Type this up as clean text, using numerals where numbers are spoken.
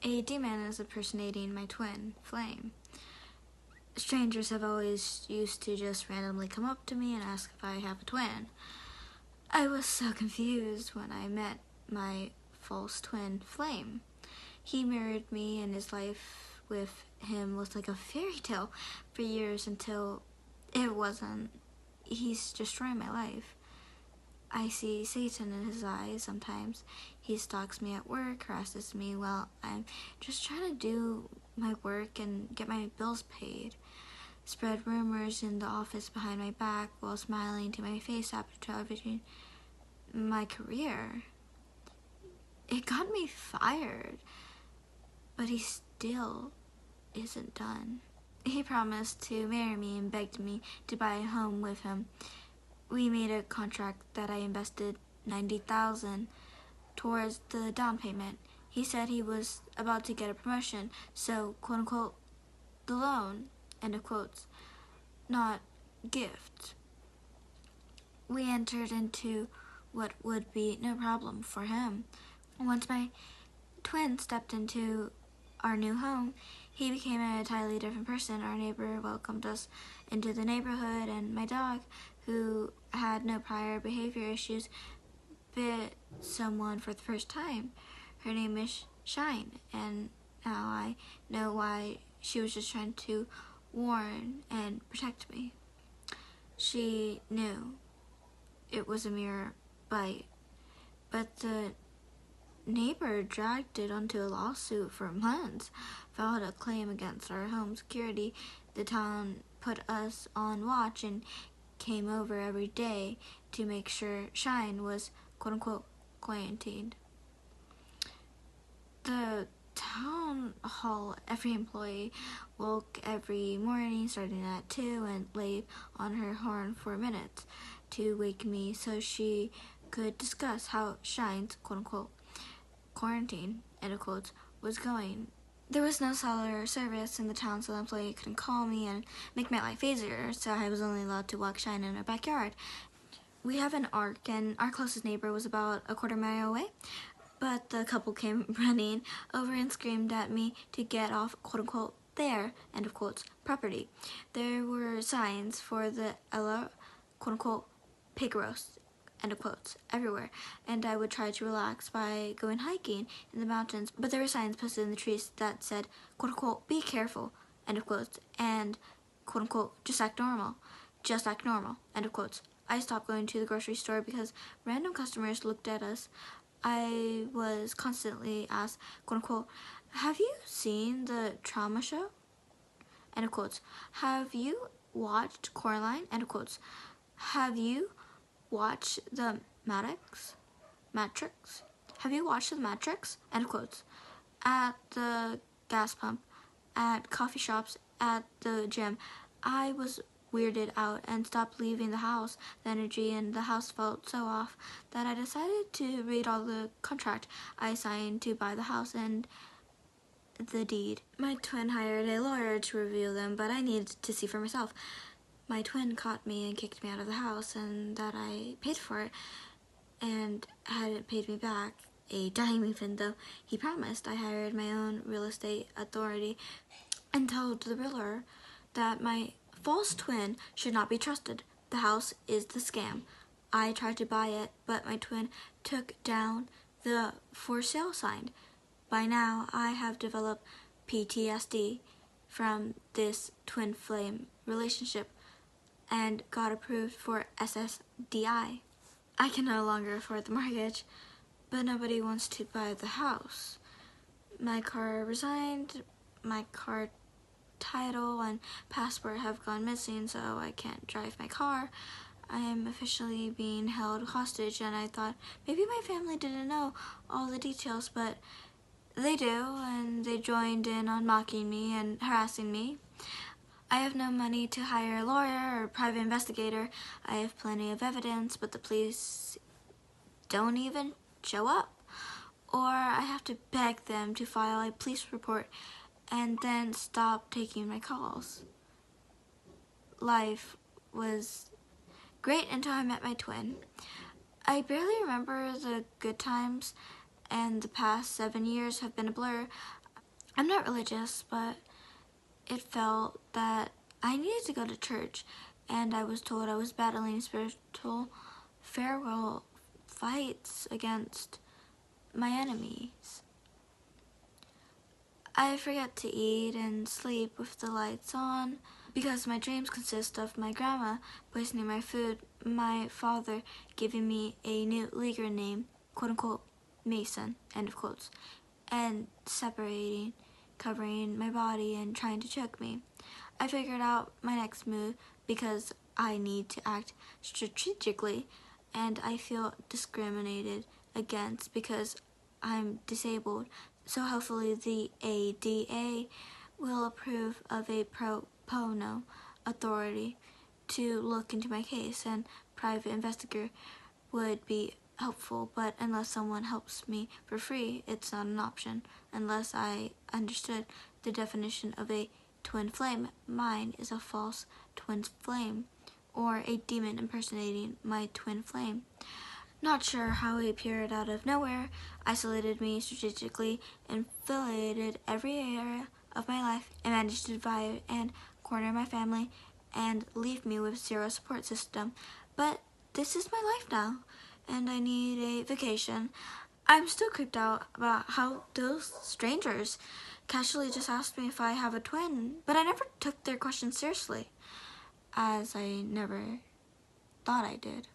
A demon is impersonating my twin, Flame. Strangers have always used to just randomly come up to me and ask if I have a twin. I was so confused when I met my false twin, Flame. He mirrored me, and his life with him was like a fairy tale for years until it wasn't. He's destroying my life. I see Satan in his eyes sometimes. He stalks me at work, harasses me while I'm just trying to do my work and get my bills paid. Spread rumors in the office behind my back while smiling to my face after television. My career. It got me fired, but he still isn't done. He promised to marry me and begged me to buy a home with him. We made a contract that I invested $90,000 towards the down payment. He said he was about to get a promotion, so, quote-unquote, the loan, end of quotes, not gift. We entered into what would be no problem for him. Once my twin stepped into our new home, he became an entirely different person. Our neighbor welcomed us into the neighborhood, and my dog, who had no prior behavior issues, bit someone for the first time. Her name is Shine, and now I know why she was just trying to warn and protect me. She knew it was a mere bite, but the neighbor dragged it onto a lawsuit for months, filed a claim against our home security. The town put us on watch and came over every day to make sure Shine was, quote-unquote, quarantined. The town hall, every employee woke every morning starting at 2 and laid on her horn for minutes to wake me so she could discuss how Shine's, quote-unquote, quarantine, end of quotes, was going. There was no cellular service in the town, so the employee couldn't call me and make my life easier, so I was only allowed to walk Shine in our backyard. We have an ark, and our closest neighbor was about a quarter mile away, but the couple came running over and screamed at me to get off, quote-unquote, their, end of quotes, property. There were signs for the Ella, quote-unquote, pig roast, end of quotes, everywhere, and I would try to relax by going hiking in the mountains, but there were signs posted in the trees that said, quote-unquote, be careful, end of quotes, and, quote-unquote, just act normal, end of quotes. I stopped going to the grocery store because random customers looked at us. I was constantly asked, quote-unquote, have you seen the trauma show, end of quotes, have you watched Coraline, end of quotes, have you watch the Matrix? Have you watched the Matrix? End quotes. At the gas pump, at coffee shops, at the gym. I was weirded out and stopped leaving the house. The energy in the house felt so off that I decided to read all the contract I signed to buy the house and the deed. My twin hired a lawyer to review them, but I needed to see for myself. My twin caught me and kicked me out of the house, and that I paid for it, and hadn't paid me back a dime even though he promised. I hired my own real estate authority and told the realtor that my false twin should not be trusted. The house is the scam. I tried to buy it, but my twin took down the for sale sign. By now, I have developed PTSD from this twin flame relationship and got approved for SSDI. I can no longer afford the mortgage, but nobody wants to buy the house. My car resigned, my car title and passport have gone missing, so I can't drive my car. I am officially being held hostage, and I thought maybe my family didn't know all the details, but they do, and they joined in on mocking me and harassing me. I have no money to hire a lawyer or private investigator. I have plenty of evidence, but the police don't even show up. Or I have to beg them to file a police report and then stop taking my calls. Life was great until I met my twin. I barely remember the good times, and the past 7 years have been a blur. I'm not religious, but it felt that I needed to go to church, and I was told I was battling spiritual farewell fights against my enemies. I forget to eat and sleep with the lights on because my dreams consist of my grandma poisoning my food, my father giving me a new leaguer name, quote unquote, Mason, end of quotes, and separating, covering my body and trying to choke me. I figured out my next move because I need to act strategically, and I feel discriminated against because I'm disabled. So hopefully the ADA will approve of a pro bono authority to look into my case, and private investigator would be helpful, but unless someone helps me for free, it's not an option. Unless I understood the definition of a twin flame, mine is a false twin flame, or a demon impersonating my twin flame. Not sure how he appeared out of nowhere, isolated me strategically, infiltrated every area of my life, and managed to divide and corner my family and leave me with zero support system. But this is my life now, and I need a vacation. I'm still creeped out about how those strangers casually just asked me if I have a twin, but I never took their question seriously, as I never thought I did.